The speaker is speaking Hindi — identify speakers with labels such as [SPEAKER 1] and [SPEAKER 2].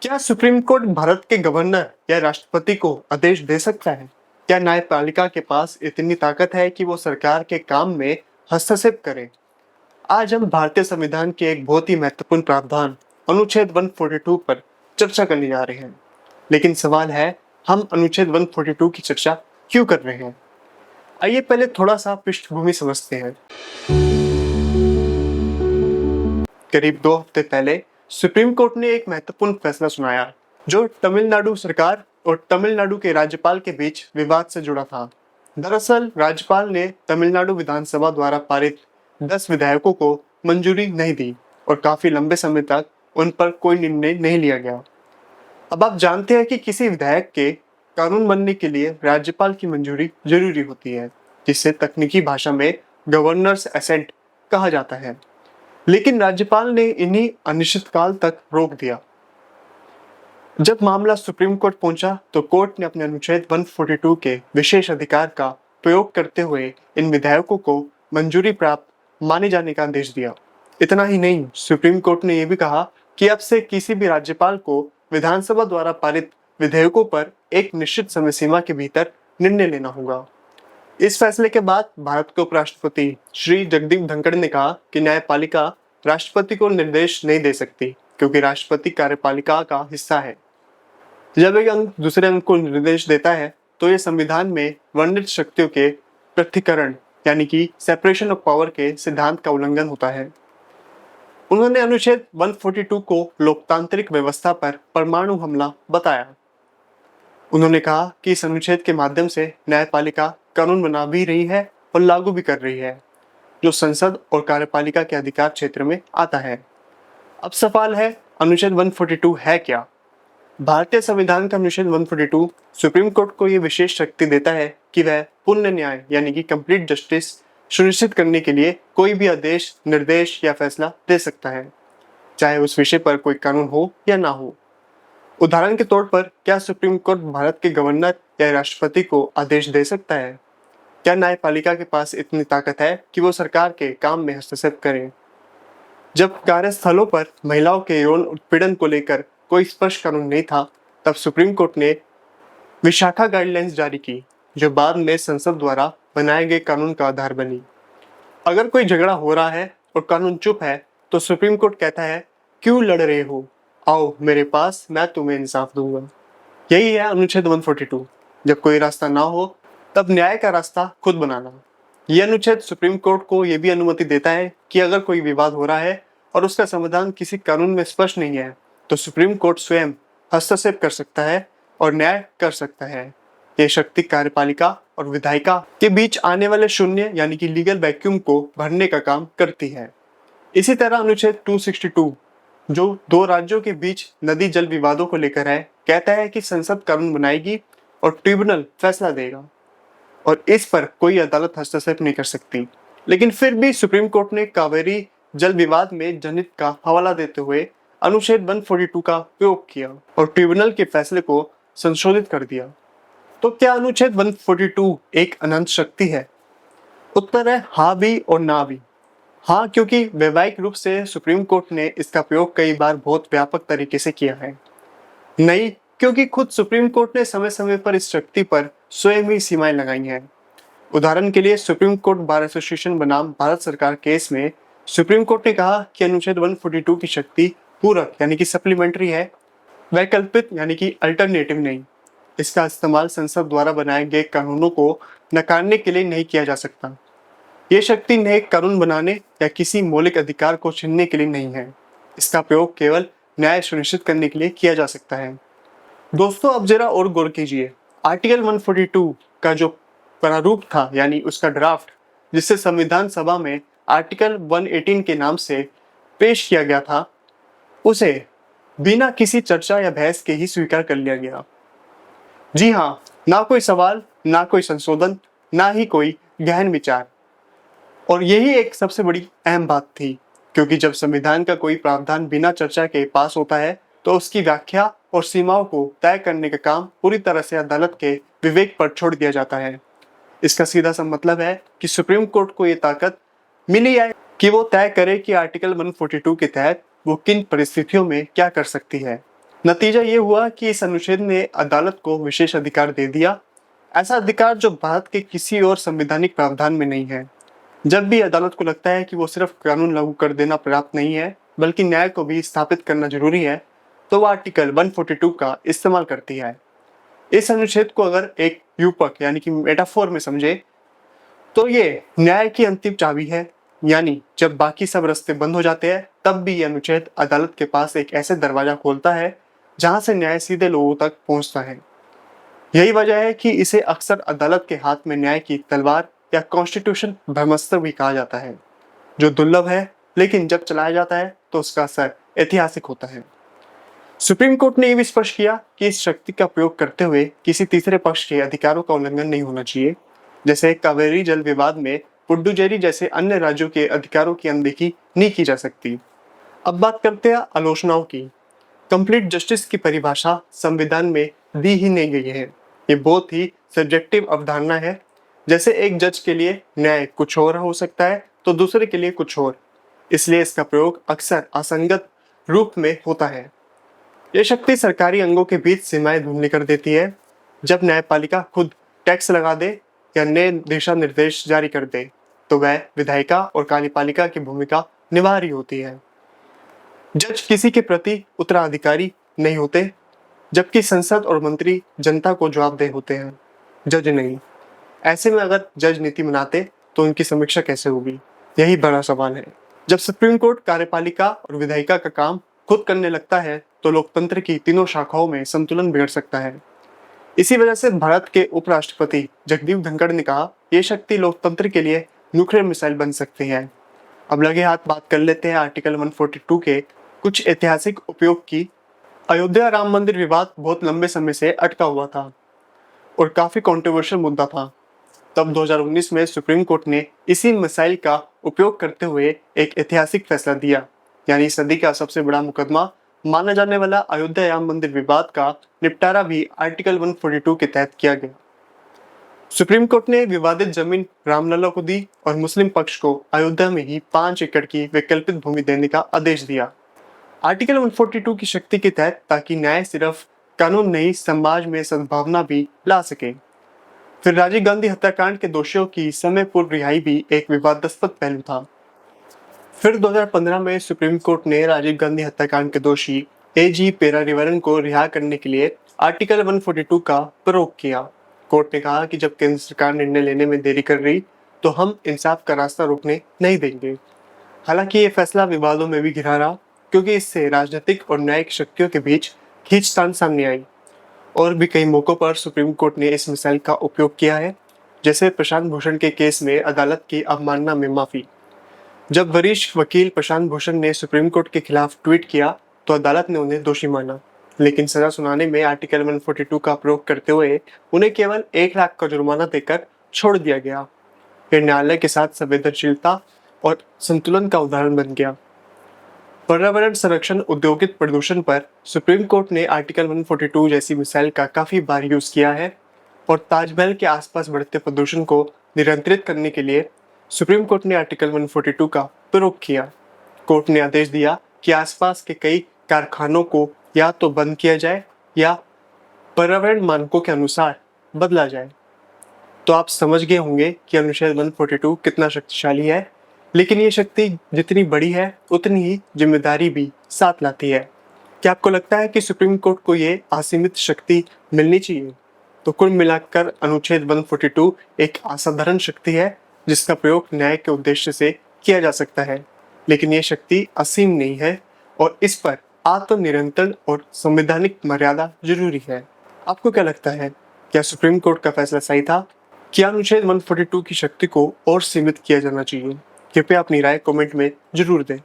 [SPEAKER 1] क्या सुप्रीम कोर्ट भारत के गवर्नर या राष्ट्रपति को आदेश दे सकता है? क्या न्यायपालिका के पास इतनी ताकत है कि वो सरकार के काम में हस्तक्षेप करे? आज हम भारतीय संविधान के एक बहुत ही महत्वपूर्ण प्रावधान अनुच्छेद 142 पर चर्चा करने जा रहे हैं। लेकिन सवाल है, हम अनुच्छेद 142 की चर्चा क्यों कर रहे हैं? आइए पहले थोड़ा सा पृष्ठभूमि समझते हैं। करीब 2 हफ्ते पहले सुप्रीम कोर्ट ने एक महत्वपूर्ण फैसला सुनाया जो तमिलनाडु सरकार और तमिलनाडु के राज्यपाल के बीच विवाद से जुड़ा था। दरअसल राज्यपाल ने तमिलनाडु विधानसभा द्वारा पारित 10 विधेयकों को मंजूरी नहीं दी और काफी लंबे समय तक उन पर कोई निर्णय नहीं लिया गया। अब आप जानते हैं कि किसी विधेयक के कानून बनने के लिए राज्यपाल की मंजूरी जरूरी होती है, जिसे तकनीकी भाषा में गवर्नर्स एसेंट कहा जाता है। लेकिन राज्यपाल ने इन्हीं अनिश्चितकाल तक रोक दिया। जब मामला सुप्रीम कोर्ट पहुंचा तो कोर्ट ने अपने अनुच्छेद 142 के विशेष अधिकार का प्रयोग करते हुए इन विधेयकों को मंजूरी प्राप्त माने जाने का आदेश दिया। इतना ही नहीं, सुप्रीम कोर्ट ने यह भी कहा कि अब से किसी भी राज्यपाल को विधानसभा द्वारा पारित विधेयकों पर एक निश्चित समय सीमा के भीतर निर्णय लेना होगा। इस फैसले के बाद भारत के उपराष्ट्रपति श्री जगदीप धनखड़ ने कहा कि न्यायपालिका राष्ट्रपति को निर्देश नहीं दे सकती क्योंकि राष्ट्रपति कार्यपालिका का हिस्सा है। जब एक अंग दूसरे अंग को निर्देश देता है तो ये संविधान में वर्णित शक्तियों के पृथक्करण यानी कि सेपरेशन ऑफ पावर के सिद्धांत का उल्लंघन होता है। उन्होंने अनुच्छेद 142 को लोकतांत्रिक व्यवस्था पर परमाणु हमला बताया। उन्होंने कहा कि इस अनुच्छेद के माध्यम से न्यायपालिका कानून बना भी रही है और लागू भी कर रही है, जो संसद और कार्यपालिका के अधिकार क्षेत्र में आता है। अब सवाल है, अनुच्छेद 142 है क्या? भारतीय संविधान का अनुच्छेद 142 सुप्रीम कोर्ट को यह विशेष शक्ति देता है कि वह पूर्ण न्याय यानी कि कंप्लीट जस्टिस सुनिश्चित करने के लिए कोई भी आदेश, निर्देश या फैसला दे सकता है, चाहे उस विषय पर कोई कानून हो या ना हो। उदाहरण के तौर पर, क्या सुप्रीम कोर्ट भारत के गवर्नर या राष्ट्रपति को आदेश दे सकता है? क्या न्यायपालिका के पास इतनी ताकत है कि वो सरकार के काम में हस्तक्षेप करे? जब कार्यस्थलों पर महिलाओं के यौन उत्पीड़न को लेकर कोई स्पष्ट कानून नहीं था, तब सुप्रीम कोर्ट ने विशाखा गाइडलाइंस जारी की, जो बाद में संसद द्वारा बनाए गए कानून का आधार बनी। अगर कोई झगड़ा हो रहा है और कानून चुप है, तो सुप्रीम कोर्ट कहता है, क्यों लड़ रहे हो? आओ मेरे पास, मैं तुम्हें इंसाफ दूंगा। यही है अनुच्छेद 142। जब कोई रास्ता ना हो, तब न्याय का रास्ता खुद बनाना। यह अनुच्छेद सुप्रीम कोर्ट को यह भी अनुमति देता है कि अगर कोई विवाद हो रहा है और उसका समाधान किसी कानून में स्पष्ट नहीं है, तो सुप्रीम कोर्ट स्वयं हस्तक्षेप कर सकता है और न्याय कर सकता है। यह शक्ति कार्यपालिका और विधायिका के बीच आने वाले शून्य यानी कि लीगल वैक्यूम को भरने का काम करती है। इसी तरह अनुच्छेद 262, जो दो राज्यों के बीच नदी जल विवादों को लेकर है, कहता है कि संसद कानून बनाएगी और ट्रिब्यूनल फैसला देगा और इस पर कोई अदालत हस्तक्षेप नहीं कर सकती। लेकिन फिर भी सुप्रीम कोर्ट ने कावेरी जल विवाद में जनहित का हवाला देते हुए अनुच्छेद 142 का प्रयोग किया और ट्रिब्यूनल के फैसले को संशोधित कर दिया। तो क्या अनुच्छेद 142 एक अनंत शक्ति है? उत्तर है हाँ भी और ना भी। हाँ, क्योंकि वैवाहिक रूप से सुप्रीम कोर्ट ने इसका प्रयोग कई बार बहुत व्यापक तरीके से किया है। नहीं, क्योंकि खुद सुप्रीम कोर्ट ने समय समय पर इस शक्ति पर स्वयं ही सीमाएं लगाई हैं। उदाहरण के लिए, सुप्रीम कोर्ट बार एसोसिएशन बनाम भारत सरकार केस में सुप्रीम कोर्ट ने कहा कि अनुच्छेद 142 की शक्ति पूरक यानी कि सप्लीमेंट्री है, वैकल्पिक यानी कि अल्टरनेटिव नहीं। इसका इस्तेमाल संसद द्वारा बनाए गए कानूनों को नकारने के लिए नहीं किया जा सकता। ये शक्ति नए कानून बनाने या किसी मौलिक अधिकार को छीनने के लिए नहीं है। इसका प्रयोग केवल न्याय सुनिश्चित करने के लिए किया जा सकता है। दोस्तों, अब जरा और गौर कीजिए। आर्टिकल 142 का जो प्रारूप था यानी उसका ड्राफ्ट, जिसे संविधान सभा में आर्टिकल 118 के नाम से पेश किया गया था, उसे बिना किसी चर्चा या बहस के ही स्वीकार कर लिया गया। जी हाँ, ना कोई सवाल, ना कोई संशोधन, ना ही कोई गहन विचार। और यही एक सबसे बड़ी अहम बात थी, क्योंकि जब संविधान का कोई प्रावधान बिना चर्चा के पास होता है तो उसकी व्याख्या और सीमाओं को तय करने का काम पूरी तरह से अदालत के विवेक पर छोड़ दिया जाता है। इसका सीधा सा मतलब है कि सुप्रीम कोर्ट को ये ताकत मिली है कि वो तय करे कि आर्टिकल 142 के तहत वो किन परिस्थितियों में क्या कर सकती है। नतीजा ये हुआ कि इस अनुच्छेद ने अदालत को विशेष अधिकार दे दिया, ऐसा अधिकार जो भारत के किसी और संवैधानिक प्रावधान में नहीं है। जब भी अदालत को लगता है कि वो सिर्फ कानून लागू कर देना पर्याप्त नहीं है, बल्कि न्याय को भी स्थापित करना जरूरी है, तो वह आर्टिकल 142 का इस्तेमाल करती है। इस अनुच्छेद को अगर एक यूपक यानी कि मेटाफोर में समझे तो ये न्याय की अंतिम चाबी है, यानी जब बाकी सब रास्ते बंद हो जाते हैं तब भी ये अनुच्छेद अदालत के पास एक ऐसे दरवाजा खोलता है जहां से न्याय सीधे लोगों तक पहुंचता है। यही वजह है कि इसे अक्सर अदालत के हाथ में न्याय की तलवार या कॉन्स्टिट्यूशन ब्रह्मास्त्र भी कहा जाता है, जो दुर्लभ है लेकिन जब चलाया जाता है तो उसका असर ऐतिहासिक होता है। सुप्रीम कोर्ट ने यह भी स्पष्ट किया कि इस शक्ति का प्रयोग करते हुए किसी तीसरे पक्ष के अधिकारों का उल्लंघन नहीं होना चाहिए, जैसे कावेरी जल विवाद में पुडुचेरी जैसे अन्य राज्यों के अधिकारों की अनदेखी नहीं की जा सकती। अब बात करते हैं आलोचनाओं की। कंप्लीट जस्टिस की परिभाषा संविधान में दी ही नहीं गई है। ये बहुत ही सब्जेक्टिव अवधारणा है। जैसे एक जज के लिए न्याय कुछ और हो सकता है तो दूसरे के लिए कुछ और, इसलिए इसका प्रयोग अक्सर असंगत रूप में होता है। ये शक्ति सरकारी अंगों के बीच सीमाएं धुंधली कर देती है। जब न्यायपालिका खुद टैक्स लगा दे या नए दिशा निर्देश जारी कर दे तो वह विधायिका और कार्यपालिका की भूमिका निभा रही होती है। जज किसी के प्रति उत्तराधिकारी नहीं होते, जबकि संसद और मंत्री जनता को जवाबदेह होते हैं, जज नहीं। ऐसे में अगर जज नीति बनाते तो उनकी समीक्षा कैसे होगी, यही बड़ा सवाल है। जब सुप्रीम कोर्ट कार्यपालिका और विधायिका का काम खुद करने लगता है तो लोकतंत्र की तीनों शाखाओं में संतुलन बिगड़ सकता है। इसी वजह से भारत के उपराष्ट्रपति जगदीप धनखड़ ने कहा, ये शक्ति लोकतंत्र के लिए न्यूक्लियर मिसाइल बन सकती है। अब लगे हाथ बात कर लेते हैं आर्टिकल 142 के कुछ ऐतिहासिक उपयोग की। अयोध्या राम मंदिर विवाद बहुत लंबे समय से अटका हुआ था और काफी कंट्रोवर्शियल मुद्दा था। तब 2019 में सुप्रीम कोर्ट ने इसी मिसाइल का उपयोग करते हुए एक ऐतिहासिक फैसला दिया, यानी सदी का सबसे बड़ा मुकदमा माना जाने वाला अयोध्या राम मंदिर विवाद का निपटारा भी आर्टिकल 142 के तहत किया गया। सुप्रीम कोर्ट ने विवादित जमीन रामलला को दी और मुस्लिम पक्ष को अयोध्या में ही 5 एकड़ की वैकल्पिक भूमि देने का आदेश दिया। आर्टिकल 142 की शक्ति के तहत ताकि न्याय सिर्फ कानून नहीं समाज में सद्भावना भी ला सके। फिर राजीव गांधी हत्याकांड के दोषियों की समय पूर्व रिहाई भी एक विवादास्पद पहलू था। फिर 2015 में सुप्रीम कोर्ट ने राजीव गांधी हत्याकांड के दोषी एजी पेरारिवरन को रिहा करने के लिए आर्टिकल 142 का प्रयोग किया। कोर्ट ने कहा कि जब केंद्र सरकार निर्णय लेने में देरी कर रही तो हम इंसाफ का रास्ता रोकने नहीं देंगे। हालांकि ये फैसला विवादों में भी घिरा रहा, क्योंकि इससे राजनीतिक और न्यायिक शक्तियों के बीच खींचतान सामने आई। और भी कई मौकों पर सुप्रीम कोर्ट ने इस मिसाइल का उपयोग किया है, जैसे प्रशांत भूषण के केस में अदालत की अवमानना में माफी। जब वरिष्ठ वकील प्रशांत भूषण ने सुप्रीम कोर्ट के खिलाफ ट्वीट किया तो अदालत ने उन्हें दोषी माना, लेकिन सजा सुनाने में आर्टिकल 142 का प्रयोग करते हुए उन्हें केवल 1 लाख का जुर्माना देकर छोड़ दिया गया। यह न्यायालय के साथ संवेदनशीलता और संतुलन का उदाहरण बन गया। पर्यावरण संरक्षण औद्योगिक प्रदूषण पर सुप्रीम कोर्ट ने आर्टिकल 142 जैसी मिसाइल का काफी बार यूज किया है और ताजमहल के आसपास बढ़ते प्रदूषण को नियंत्रित करने के लिए सुप्रीम कोर्ट ने आर्टिकल 142 का प्रयोग किया। कोर्ट ने आदेश दिया कि आसपास के कई कारखानों को या तो बंद किया जाए या पर्यावरण मानकों के अनुसार बदला जाए। तो आप समझ गए होंगे कि अनुच्छेद 142 कितना शक्तिशाली है, लेकिन ये शक्ति जितनी बड़ी है उतनी ही जिम्मेदारी भी साथ लाती है। क्या आपको लगता है कि सुप्रीम कोर्ट को ये असीमित शक्ति मिलनी चाहिए? तो कुल मिलाकर अनुच्छेद 142 एक असाधारण शक्ति है जिसका प्रयोग न्याय के उद्देश्य से किया जा सकता है, लेकिन ये शक्ति असीम नहीं है और इस पर आत्मनियंत्रण और संवैधानिक मर्यादा जरूरी है। आपको क्या लगता है, क्या सुप्रीम कोर्ट का फैसला सही था? क्या अनुच्छेद 142 की शक्ति को और सीमित किया जाना चाहिए? कृपया अपनी राय कमेंट में जरूर दें।